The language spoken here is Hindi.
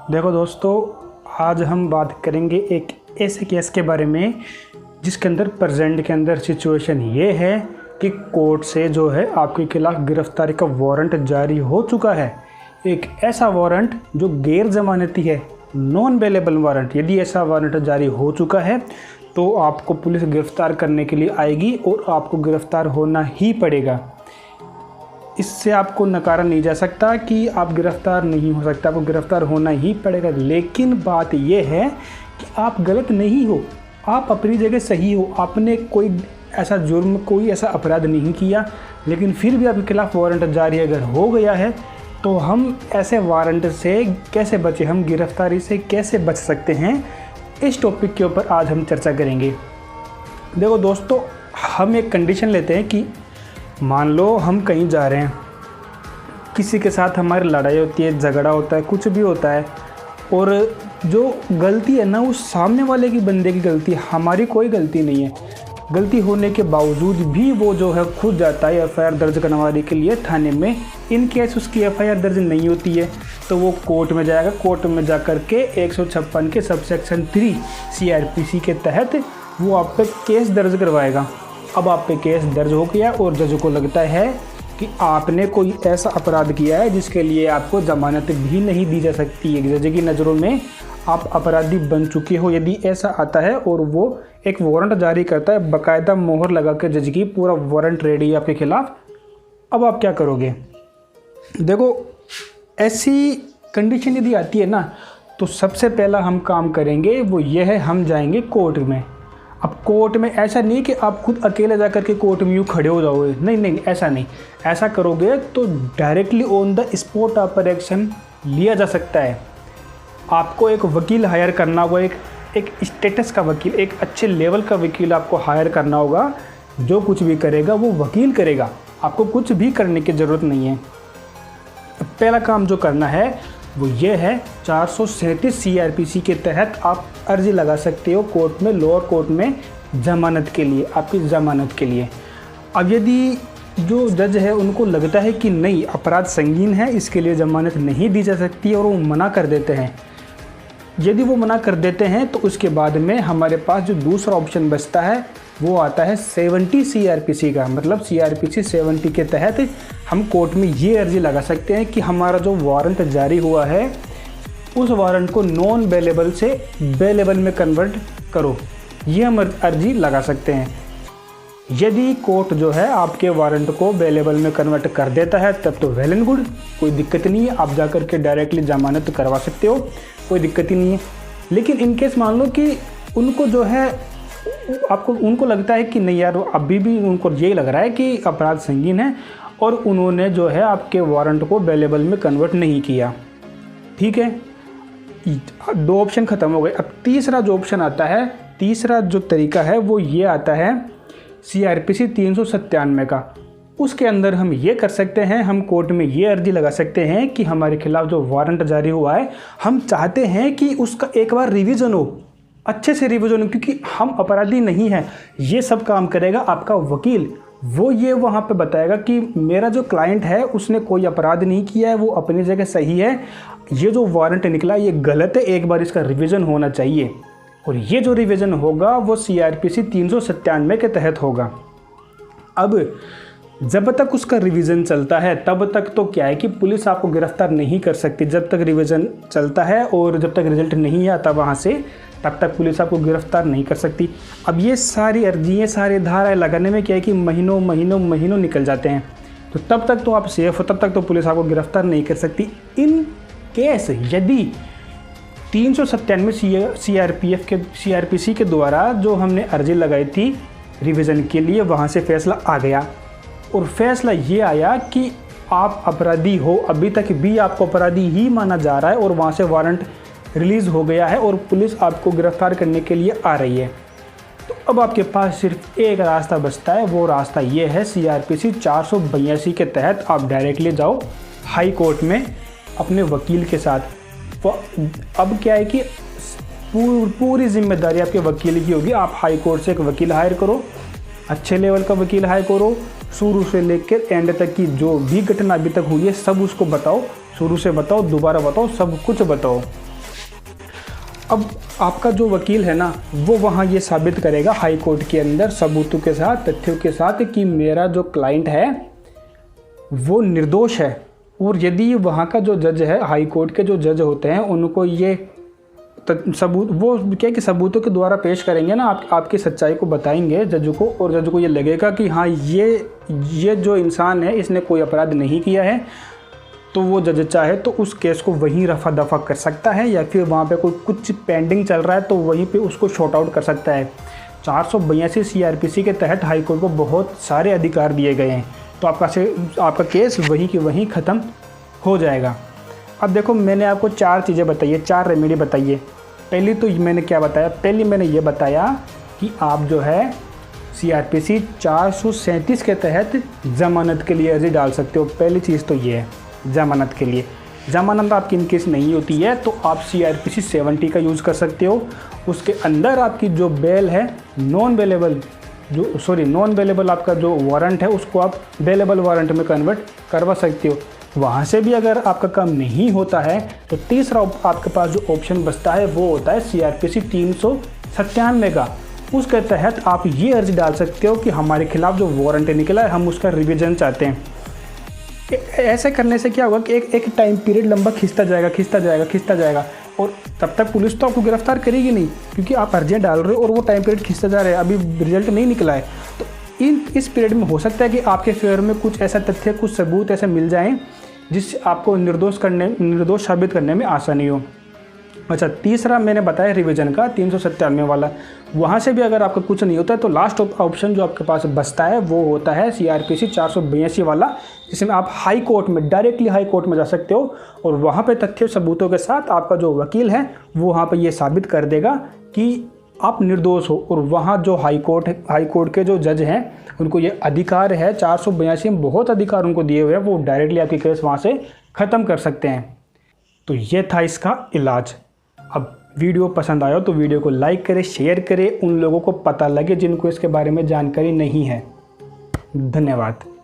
देखो दोस्तों, आज हम बात करेंगे एक ऐसे केस के बारे में जिसके अंदर प्रेजेंट के अंदर सिचुएशन ये है कि कोर्ट से जो है आपके खिलाफ गिरफ्तारी का वारंट जारी हो चुका है। एक ऐसा वारंट जो गैर जमानती है, नॉन बेलेबल वारंट। यदि ऐसा वारंट जारी हो चुका है तो आपको पुलिस गिरफ्तार करने के लिए आएगी और आपको गिरफ्तार होना ही पड़ेगा। इससे आपको नकारा नहीं जा सकता कि आप गिरफ्तार नहीं हो सकता, आपको गिरफ्तार होना ही पड़ेगा। लेकिन बात यह है कि आप गलत नहीं हो, आप अपनी जगह सही हो, आपने कोई ऐसा जुर्म, कोई ऐसा अपराध नहीं किया, लेकिन फिर भी आपके खिलाफ वारंट जारी अगर हो गया है तो हम ऐसे वारंट से कैसे बचें, हम गिरफ्तारी से कैसे बच सकते हैं, इस टॉपिक के ऊपर आज हम चर्चा करेंगे। देखो दोस्तों, हम एक कंडीशन लेते हैं कि मान लो हम कहीं जा रहे हैं, किसी के साथ हमारी लड़ाई होती है, झगड़ा होता है, कुछ भी होता है, और जो गलती है ना वो सामने वाले की बंदे की गलती है, हमारी कोई गलती नहीं है। गलती होने के बावजूद भी वो जो है खुद जाता है एफआईआर दर्ज करवाने के लिए थाने में। इन केस उसकी एफआईआर दर्ज नहीं होती है तो वो कोर्ट में जाएगा। कोर्ट में जा कर के 156 के सबसेक्शन 3 सीआरपीसी के तहत वो आप पे केस दर्ज करवाएगा। अब आप पे केस दर्ज हो गया और जज को लगता है कि आपने कोई ऐसा अपराध किया है जिसके लिए आपको जमानत भी नहीं दी जा सकती है। जज की नज़रों में आप अपराधी बन चुके हो। यदि ऐसा आता है और वो एक वारंट जारी करता है, बाकायदा मोहर लगा के जज की, पूरा वारंट रेडी है आपके खिलाफ, अब आप क्या करोगे? देखो, ऐसी कंडीशन यदि आती है ना तो सबसे पहला हम काम करेंगे वो ये है, हम जाएंगे कोर्ट में। अब कोर्ट में ऐसा नहीं कि आप खुद अकेले जा कर के कोर्ट में यूँ खड़े हो जाओगे, नहीं, ऐसा नहीं। ऐसा करोगे तो डायरेक्टली ऑन द स्पॉट आप पर एक्शन लिया जा सकता है। आपको एक वकील हायर करना होगा, एक स्टेटस का वकील, एक अच्छे लेवल का वकील आपको हायर करना होगा। जो कुछ भी करेगा वो वकील करेगा, आपको कुछ भी करने की ज़रूरत नहीं है। पहला काम जो करना है वो ये है, 437 सीआरपीसी के तहत आप अर्जी लगा सकते हो कोर्ट में, लोअर कोर्ट में, जमानत के लिए, आपकी जमानत के लिए। अब यदि जो जज है उनको लगता है कि नहीं, अपराध संगीन है, इसके लिए जमानत नहीं दी जा सकती और वो मना कर देते हैं, यदि वो मना कर देते हैं तो उसके बाद में हमारे पास जो दूसरा ऑप्शन बचता है वो आता है 70 सीआरपीसी का। मतलब सीआरपीसी 70 के तहत हम कोर्ट में ये अर्जी लगा सकते हैं कि हमारा जो वारंट जारी हुआ है उस वारंट को नॉन बेलेबल से बेलेबल में कन्वर्ट करो। ये हम अर्जी लगा सकते हैं। यदि कोर्ट जो है आपके वारंट को बेलेबल में कन्वर्ट कर देता है तब तो वेल एंड गुड, कोई दिक्कत नहीं है, आप जा कर के डायरेक्टली जमानत करवा सकते हो, कोई दिक्कत ही नहीं है। लेकिन इनकेस मान लो कि उनको जो है उनको लगता है कि नहीं यार, अभी भी उनको यही लग रहा है कि अपराध संगीन है और उन्होंने जो है आपके वारंट को बेलेबल में कन्वर्ट नहीं किया, ठीक है, 2 ऑप्शन ख़त्म हो गए। अब तीसरा जो ऑप्शन आता है, तीसरा जो तरीका है वो ये आता है सीआरपीसी 397 का। उसके अंदर हम ये कर सकते हैं, हम कोर्ट में ये अर्जी लगा सकते हैं कि हमारे खिलाफ जो वारंट जारी हुआ है हम चाहते हैं कि उसका एक बार रिवीजन हो, अच्छे से रिवीजन हो, क्योंकि हम अपराधी नहीं हैं। ये सब काम करेगा आपका वकील। वो ये वहाँ पे बताएगा कि मेरा जो क्लाइंट है उसने कोई अपराध नहीं किया है, वो अपनी जगह सही है, ये जो वारंट निकला ये गलत है, एक बार इसका रिवीजन होना चाहिए। और ये जो रिवीजन होगा वो सीआरपीसी 397 के तहत होगा। अब जब तक उसका रिवीजन चलता है तब तक तो क्या है कि पुलिस आपको गिरफ्तार नहीं कर सकती। जब तक रिवीजन चलता है और जब तक रिजल्ट नहीं आता वहाँ से, तब तक पुलिस आपको गिरफ्तार नहीं कर सकती। अब ये सारी अर्जियाँ, सारी धाराएं लगाने में क्या है कि महीनों निकल जाते हैं, तो तब तक तो आप सेफ हो, तब तक तो पुलिस आपको गिरफ्तार नहीं कर सकती। इन केस यदि 397 सीआरपीसी के द्वारा जो हमने अर्जी लगाई थी रिवीजन के लिए, वहाँ से फैसला आ गया और फैसला ये आया कि आप अपराधी हो, अभी तक भी आपको अपराधी ही माना जा रहा है और वहाँ से वारंट रिलीज़ हो गया है और पुलिस आपको गिरफ्तार करने के लिए आ रही है, तो अब आपके पास सिर्फ एक रास्ता बचता है। वो रास्ता ये है, सीआरपीसी 482 के तहत आप डायरेक्टली जाओ हाई कोर्ट में अपने वकील के साथ। अब क्या है कि पूरी जिम्मेदारी आपके वकील की होगी। आप हाई कोर्ट से एक वकील हायर करो, अच्छे लेवल का वकील हायर करो, शुरू से लेकर एंड तक की जो भी घटना अभी तक हुई है सब उसको बताओ, शुरू से बताओ, दोबारा बताओ, सब कुछ बताओ। अब आपका जो वकील है ना, वो वहाँ ये साबित करेगा हाई कोर्ट के अंदर सबूतों के साथ, तथ्यों के साथ, कि मेरा जो क्लाइंट है वो निर्दोष है। और यदि वहाँ का जो जज है, हाई कोर्ट के जो जज होते हैं, उनको ये सबूत, वो क्या कि सबूतों के द्वारा पेश करेंगे ना, आपकी सच्चाई को बताएंगे जज को, और जज को ये लगेगा कि हाँ ये जो इंसान है इसने कोई अपराध नहीं किया है, तो वो जज चाहे तो उस केस को वहीं रफा दफा कर सकता है, या फिर वहाँ पे कोई कुछ पेंडिंग चल रहा है तो वहीं पे उसको शॉर्ट आउट कर सकता है। 482 CRPC के तहत हाई कोर्ट को बहुत सारे अधिकार दिए गए हैं, तो आपका केस वहीं की वहीं ख़त्म हो जाएगा। अब देखो, मैंने आपको 4 चीज़ें बताई है, 4 रेमेडी बताई है। पहली तो मैंने क्या बताया, पहली मैंने ये बताया कि आप जो है CRPC 437 के तहत ज़मानत के लिए अर्जी डाल सकते हो। पहली चीज़ तो ये है ज़मानत के लिए। ज़मानत आपकी इन केस नहीं होती है तो आप CRPC 70 का यूज़ कर सकते हो। उसके अंदर आपकी जो बेल है, नॉन बेलेबल आपका जो वारंट है, उसको आप बेलेबल वारंट में कन्वर्ट करवा सकते हो। वहाँ से भी अगर आपका काम नहीं होता है तो तीसरा आपके पास जो ऑप्शन बचता है वो होता है CRPC 397 का। उसके तहत आप ये अर्जी डाल सकते हो कि हमारे खिलाफ जो वारंट निकला है हम उसका रिवीजन चाहते हैं। ऐसे करने से क्या होगा कि एक टाइम पीरियड लंबा खिंचता जाएगा और तब तक पुलिस तो आपको गिरफ्तार करेगी नहीं, क्योंकि आप अर्जियाँ डाल रहे हो और वो टाइम पीरियड खिंचता जा रहा है, अभी रिजल्ट नहीं निकला है। तो इस पीरियड में हो सकता है कि आपके फेवर में कुछ ऐसा तथ्य, कुछ सबूत ऐसे मिल जाएं जिससे आपको निर्दोष साबित करने में आसानी हो। अच्छा, तीसरा मैंने बताया रिवीजन का 397 वाला। वहाँ से भी अगर आपका कुछ नहीं होता है तो लास्ट ऑप्शन जो आपके पास बचता है वो होता है CRPC 482 वाला, जिसमें आप डायरेक्टली हाई कोर्ट में जा सकते हो और वहाँ पे तथ्य सबूतों के साथ आपका जो वकील है वो वहाँ पे ये साबित कर देगा कि आप निर्दोष हो। और वहाँ जो हाई कोर्ट के जो जज हैं उनको ये अधिकार है, 482 में बहुत अधिकार उनको दिए हुए हैं, वो डायरेक्टली आपकी केस वहाँ से ख़त्म कर सकते हैं। तो ये था इसका इलाज। अब वीडियो पसंद आया तो वीडियो को लाइक करें, शेयर करें, उन लोगों को पता लगे जिनको इसके बारे में जानकारी नहीं है। धन्यवाद।